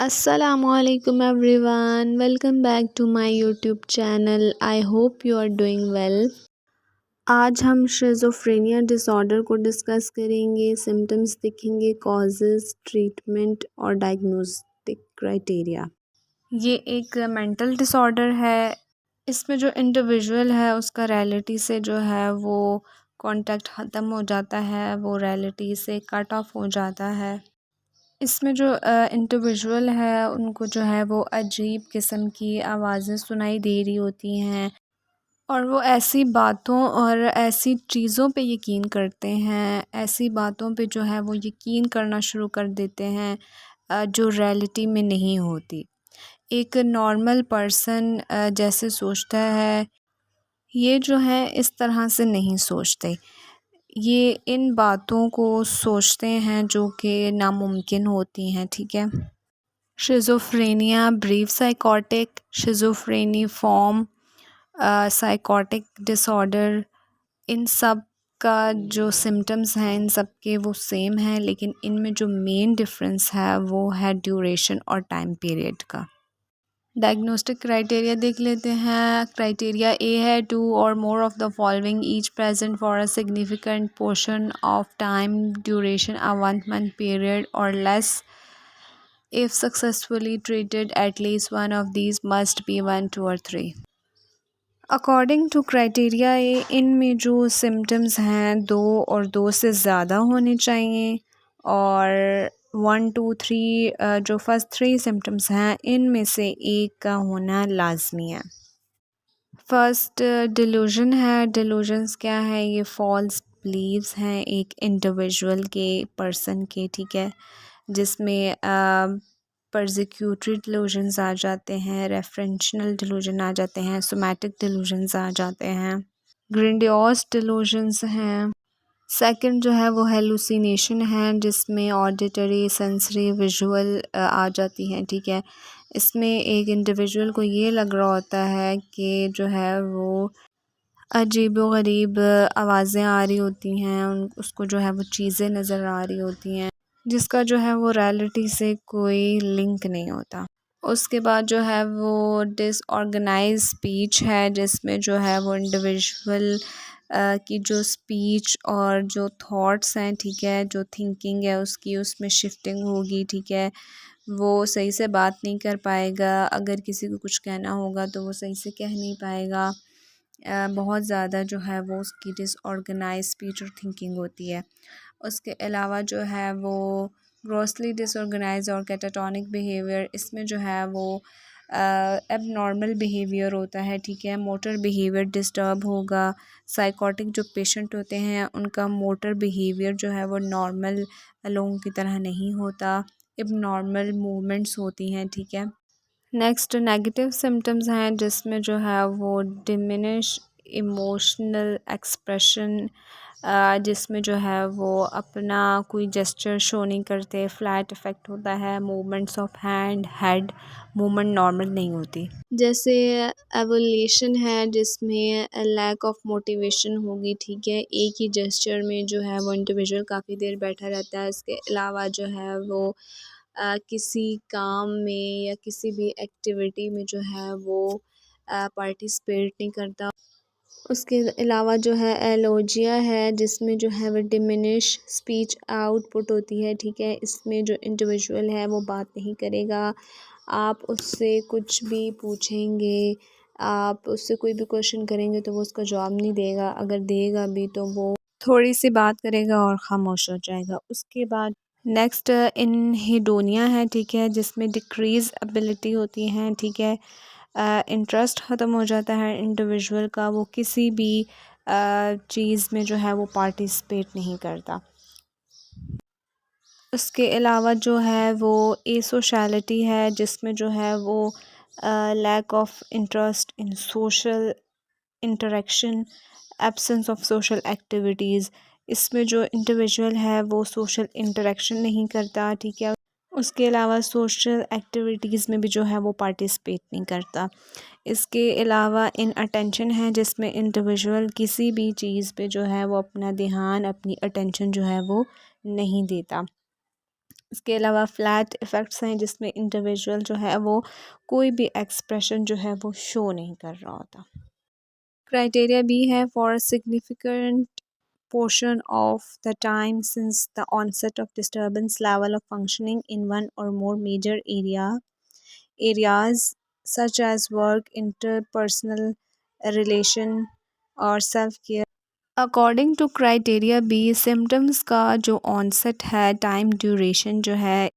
Assalamualaikum everyone. Welcome back to my YouTube channel. I hope you are doing well. आज हम schizophrenia disorder को discuss करेंगे, symptoms देखेंगे, causes, treatment और diagnostic criteria. ये एक मेंटल डिसऑर्डर है। इसमें जो इंडिविजुअल है उसका रियलिटी से जो है वो कांटेक्ट ख़त्म हो जाता है, वो रियलिटी से कट ऑफ हो जाता है। इसमें जो इंडिविजुअल है उनको जो है वो अजीब किस्म की आवाज़ें सुनाई दे रही होती हैं और वो ऐसी बातों और ऐसी चीज़ों पे यकीन करते हैं, ऐसी बातों पे जो है वो यकीन करना शुरू कर देते हैं जो रियलिटी में नहीं होती। एक नॉर्मल पर्सन जैसे सोचता है, ये जो है इस तरह से नहीं सोचते। ये इन बातों को सोचते हैं जो कि नामुमकिन होती हैं, ठीक है। Schizophrenia, brief psychotic, schizophreniform, psychotic disorder, इन सब का जो सिम्टम्स हैं इन सब के वो सेम हैं, लेकिन इनमें जो मेन डिफरेंस है वो है ड्यूरेशन और टाइम पीरियड का। डायग्नोस्टिक क्राइटेरिया देख लेते हैं। क्राइटेरिया ए है, 2 और more of the following each present for a significant portion of time duration a 1 month period और less. If successfully treated, at least one of these must be 1, 2 or 3. According to criteria ए, इनमें जो symptoms हैं 2 और 2 से ज़्यादा होने चाहिए और 1, 2, 3 जो फर्स्ट 3 सिम्टम्स हैं इनमें से एक का होना लाजमी है। फर्स्ट डिलूजन है। डिलूजन्स क्या है? ये फॉल्स बिलीव्स हैं एक इंडिविजुअल के, पर्सन के, ठीक है, जिसमें परसिक्यूटरी डिलूजन्स आ जाते हैं, रेफरेंशनल डिलूजन आ जाते हैं, सोमैटिक डिलूजन्स आ जाते हैं, ग्रेंडियोस डिलूजन्स हैं। सेकंड जो है वो हेलुसिनेशन है, जिसमें ऑडिटरी, सेंसरी, विजुअल आ जाती हैं, ठीक है। इसमें एक इंडिविजुअल को ये लग रहा होता है कि जो है वो अजीब व गरीब आवाज़ें आ रही होती हैं, उसको जो है वो चीज़ें नज़र आ रही होती हैं जिसका जो है वो रियलिटी से कोई लिंक नहीं होता। उसके बाद जो है वो डिसऑर्गेनाइज स्पीच है, जिसमें जो है वो इंडिविजुअल की जो स्पीच और जो थॉट्स हैं, ठीक है, जो थिंकिंग है उसकी, उसमें शिफ्टिंग होगी, ठीक है। वो सही से बात नहीं कर पाएगा, अगर किसी को कुछ कहना होगा तो वो सही से कह नहीं पाएगा। बहुत ज़्यादा जो है वो उसकी डिसऑर्गेनाइज स्पीच और थिंकिंग होती है। उसके अलावा जो है वो ग्रॉसली डिसऑर्गेनाइज और कैटाटोनिक बिहेवियर, इसमें जो है वो एबनॉर्मल बिहेवियर होता है, ठीक है। मोटर बिहेवियर डिस्टर्ब होगा। साइकोटिक जो पेशेंट होते हैं उनका मोटर बिहेवियर जो है वो नॉर्मल लोगों की तरह नहीं होता, एबनॉर्मल मूवमेंट्स होती हैं, ठीक है। नेक्स्ट नेगेटिव सिम्टम्स हैं, जिसमें जो है वो डिमिनिश इमोशनल एक्सप्रेशन, जिसमें जो है वो अपना कोई जेस्चर शो नहीं करते, फ्लैट इफ़ेक्ट होता है, movements of hand, head movement normal नहीं होती। जैसे एवोल्यूशन है, जिसमें लैक ऑफ मोटिवेशन होगी, ठीक है। एक ही जेस्चर में जो है वो इंडिविजुअल काफ़ी देर बैठा रहता है। इसके अलावा जो है वो किसी काम में या किसी भी एक्टिविटी में जो है वो पार्टिसिपेट नहीं करता। उसके अलावा जो है एलोजिया है, जिसमें जो है वो डिमिनिश स्पीच आउटपुट होती है, ठीक है। इसमें जो इंडिविजुअल है वो बात नहीं करेगा, आप उससे कुछ भी पूछेंगे, आप उससे कोई भी क्वेश्चन करेंगे तो वो उसका जवाब नहीं देगा, अगर देगा भी तो वो थोड़ी सी बात करेगा और ख़ामोश हो जाएगा। उसके बाद नेक्स्ट इनहिडोनिया है, ठीक है, जिसमें डिक्रीज़ एबिलिटी होती हैं, ठीक है। इंटरेस्ट ख़त्म हो जाता है इंडिविजुअल का, वो किसी भी चीज़ में जो है वो पार्टिसिपेट नहीं करता। उसके अलावा जो है वो एसोशैलिटी है, जिसमें जो है वो lack of interest in social interaction, absence of social activities, इसमें जो इंडिविजुअल है वो सोशल इंटरेक्शन नहीं करता, ठीक है। उसके अलावा सोशल एक्टिविटीज़ में भी जो है वो पार्टिसिपेट नहीं करता। इसके अलावा इन अटेंशन है, जिसमें इंडिविजुअल किसी भी चीज़ पे जो है वो अपना ध्यान, अपनी अटेंशन जो है वो नहीं देता। इसके अलावा फ्लैट इफ़ेक्ट्स हैं जिसमें इंडिविजुअल जो है वो कोई भी एक्सप्रेशन जो है वो शो नहीं कर रहा होता। क्राइटेरिया बी है for significant portion of the time since the onset of disturbance level of functioning in one or more major areas such as work, interpersonal relation or self care। According to criteria B symptoms का जो onset है time duration जो है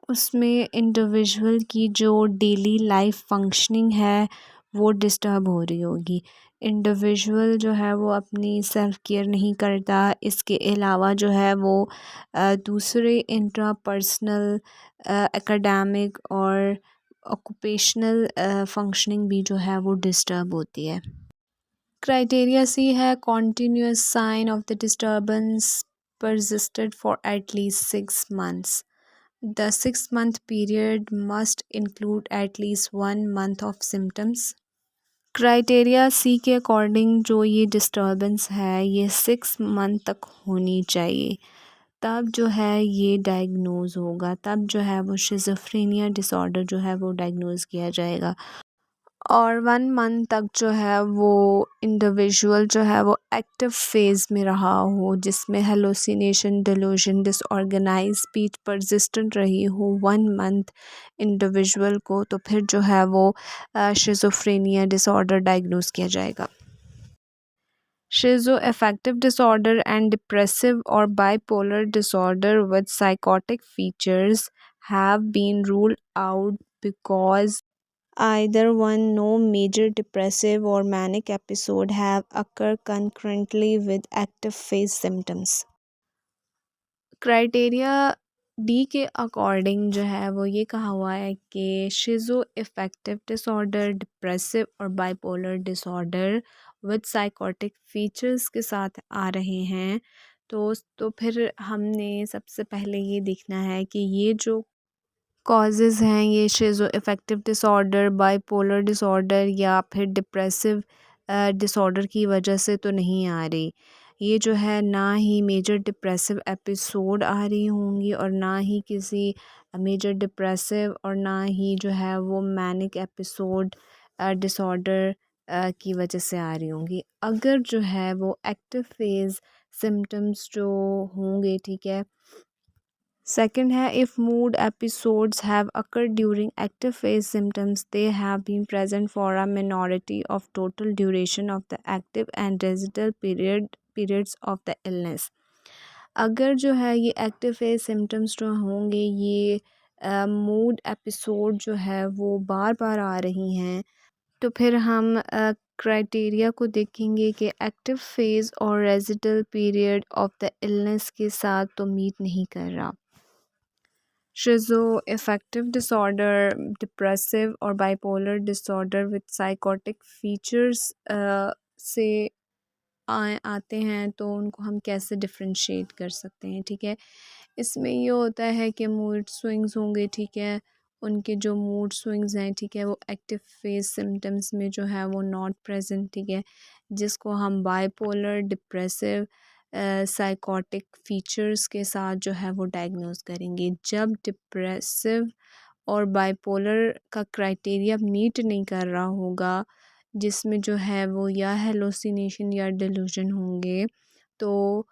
उसमें individual की जो daily life functioning है वो डिस्टर्ब हो रही होगी। इंडिविजुअल जो है वो अपनी सेल्फ केयर नहीं करता। इसके अलावा जो है वो दूसरे इंट्रापर्सनल एकेडमिक और ऑक्यूपेशनल फंक्शनिंग भी जो है वो डिस्टर्ब होती है। क्राइटेरिया सी है continuous sign of the disturbance persisted for at least 6 months। The 6 month period must include at least 1 month of symptoms। Criteria सी के अकॉर्डिंग जो ये डिस्टर्बेंस है ये 6 मंथ तक होनी चाहिए, तब जो है ये डायग्नोज़ होगा, तब जो है वो शिज़ोफ्रेनिया डिसऑर्डर जो है वो डायग्नोज़ किया जाएगा। और 1 मंथ तक जो है वो इंडिविजुअल जो है वो एक्टिव फेज़ में रहा हो जिसमें hallucination delusion disorganise speech persistent रही हो 1 मंथ इंडिविजुअल को, तो फिर जो है वो शिज़ोफ्रेनिया डिसऑर्डर डायग्नोज किया जाएगा। Schizoaffective disorder and depressive or bipolar disorder with psychotic features have been ruled out because either one, no major depressive or manic episode have occurred concurrently with active phase symptoms। Criteria D के according जो है वो ये कहा हुआ है कि शिज़ो effective disorder, depressive और bipolar disorder with psychotic features के साथ आ रहे हैं। तो फिर हमने सबसे पहले ये देखना है कि ये जो कॉजेज़ हैं ये शिज़ो इफ़ेक्टिव डिसऑर्डर, बाइपोलर डिसऑर्डर या फिर डिप्रेसिव डिसऑर्डर की वजह से तो नहीं आ रही। ये जो है ना ही मेजर डिप्रेसिव एपिसोड आ रही होंगी और ना ही किसी मेजर डिप्रेसिव और ना ही जो है वो मैनिक एपिसोड डिसऑर्डर की वजह से आ रही होंगी। अगर जो है वो एक्टिव फेज़ सिम्टम्स जो होंगे, ठीक है। सेकंड है if mood episodes have occurred during active phase symptoms they have been present for a minority of total duration of the active and residual periods of the illness. अगर जो है ये active phase symptoms जो होंगे ये mood episode जो है वो बार बार आ रही हैं, तो फिर हम क्राइटेरिया को देखेंगे कि एक्टिव फेज़ और residual period of the illness के साथ तो मीट नहीं कर रहा। Schizoaffective disorder, depressive और bipolar disorder with psychotic features से आते हैं, तो उनको हम कैसे डिफरेंशिएट कर सकते हैं, ठीक है। इसमें ये होता है कि मूड स्विंग्स होंगे, ठीक है। उनके जो मूड स्विंग्स हैं, ठीक है, वो एक्टिव फेज सिम्टम्स में जो है वो नॉट प्रेजेंट, ठीक है, जिसको हम बाइपोलर डिप्रेसिव साइकोटिक फीचर्स के साथ जो है वो डायग्नोज करेंगे। जब डिप्रेसिव और बाइपोलर का क्राइटेरिया मीट नहीं कर रहा होगा, जिसमें जो है वो या हेलुसिनेशन या डिल्यूजन होंगे, तो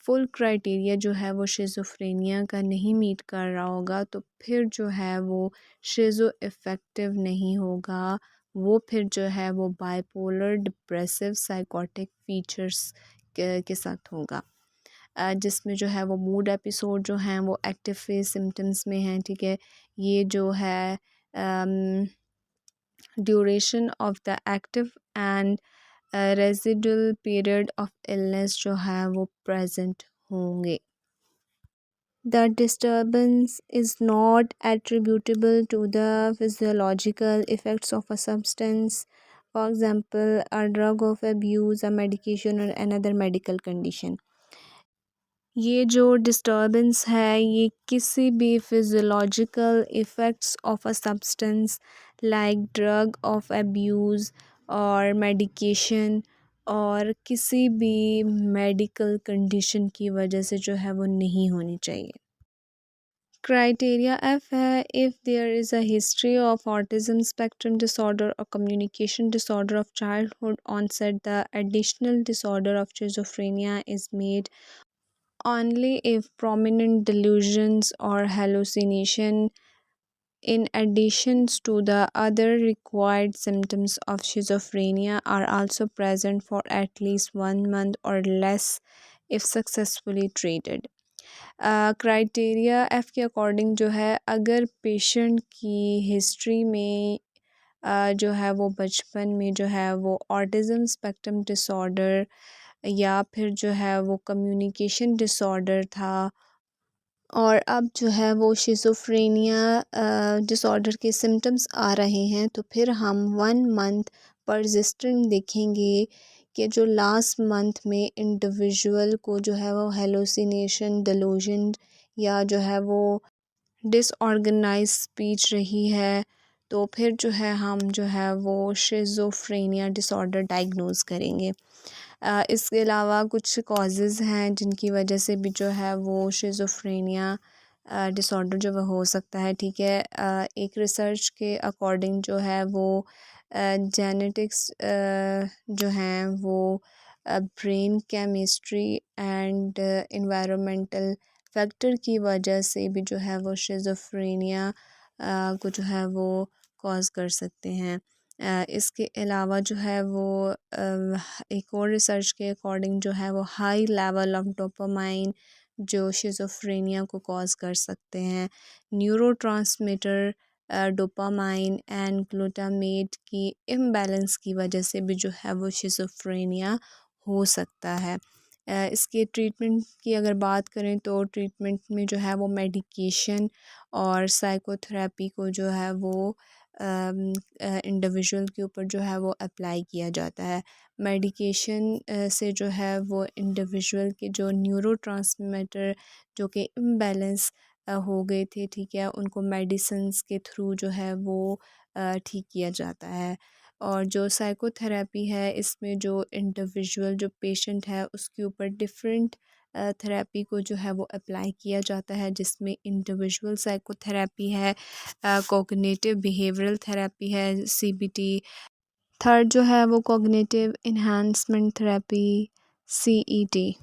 फुल क्राइटेरिया जो है वो शिज़ोफ्रेनिया का नहीं मीट कर रहा होगा, तो फिर जो है वो शिज़ो इफ़ेक्टिव नहीं होगा, वो फिर जो है वो बाइपोलर डिप्रेसिव साइकोटिक फीचर्स के साथ होगा, जिसमें जो है वो मूड एपिसोड जो हैं वो एक्टिव फेज सिम्टम्स में हैं, ठीक है। ये जो है duration of the active and residual period of illness जो है वो प्रेजेंट होंगे। The disturbance is not attributable to the physiological effects of a substance, for example, a drug of abuse, a medication, or another medical condition। ये जो disturbance है ये किसी भी physiological effects of a substance like drug of abuse और medication और किसी भी मेडिकल कंडीशन की वजह से जो है वो नहीं होनी चाहिए। क्राइटेरिया एफ है, if there is a history of autism spectrum disorder और communication disorder of childhood onset, the additional disorder of schizophrenia is made only if prominent delusions or hallucination in addition to the other required symptoms of schizophrenia are also present for at least 1 month or less if successfully treated. Criteria F के according जो है, अगर patient की history में जो है वो बचपन में जो है वो ऑटिज़म स्पेक्ट्रम डिसऑर्डर या फिर जो है वो कम्युनिकेशन डिसऑर्डर था और अब जो है वो शिज़ोफ्रेनिया डिसऑर्डर के सिम्टम्स आ रहे हैं, तो फिर हम 1 मंथ परसिस्टेंट देखेंगे कि जो लास्ट मंथ में इंडिविजुअल को जो है वो हेलुसिनेशन, डेलूजन या जो है वो डिसऑर्गेनाइज स्पीच रही है, तो फिर जो है हम जो है वो शिज़ोफ्रेनिया डिसऑर्डर डायग्नोज़ करेंगे। इसके अलावा कुछ कॉजेज़ हैं जिनकी वजह से भी जो है वो शिज़ोफ्रेनिया डिसऑर्डर जो वो हो सकता है, ठीक है। एक रिसर्च के अकॉर्डिंग जो है वो जेनेटिक्स जो हैं वो brain chemistry and environmental factor की वजह से भी जो है वो शिज़ोफ्रेनिया को जो है वो कॉज़ कर सकते हैं। इसके अलावा जो है वो एक और रिसर्च के अकॉर्डिंग जो है वो हाई लेवल ऑफ डोपामाइन जो शिज़ोफ्रेनिया को कॉज़ कर सकते हैं। न्यूरोट्रांसमीटर डोपामाइन एंड ग्लूटामेट की इम्बैलेंस की वजह से भी जो है वो शिज़ोफ्रेनिया हो सकता है। इसके ट्रीटमेंट की अगर बात करें तो ट्रीटमेंट में जो है वो मेडिकेशन और साइकोथेरेपी को जो है वो इंडिविजुअल के ऊपर जो है वो अप्लाई किया जाता है। मेडिकेशन से जो है वो इंडिविजुअल के जो न्यूरोट्रांसमीटर जो कि इम्बैलेंस हो गए थे, ठीक है, उनको मेडिसिन्स के थ्रू जो है वो ठीक किया जाता है। और जो साइकोथेरेपी है, इसमें जो इंडिविजुअल जो पेशेंट है उसके ऊपर डिफरेंट थेरेपी को जो है वो अप्लाई किया जाता है, जिसमें इंडिविजुअल साइकोथेरेपी है, कॉग्निटिव बिहेवियरल थेरेपी है सीबीटी, थर्ड जो है वो कॉग्निटिव इन्हांसमेंट थेरेपी सीईटी।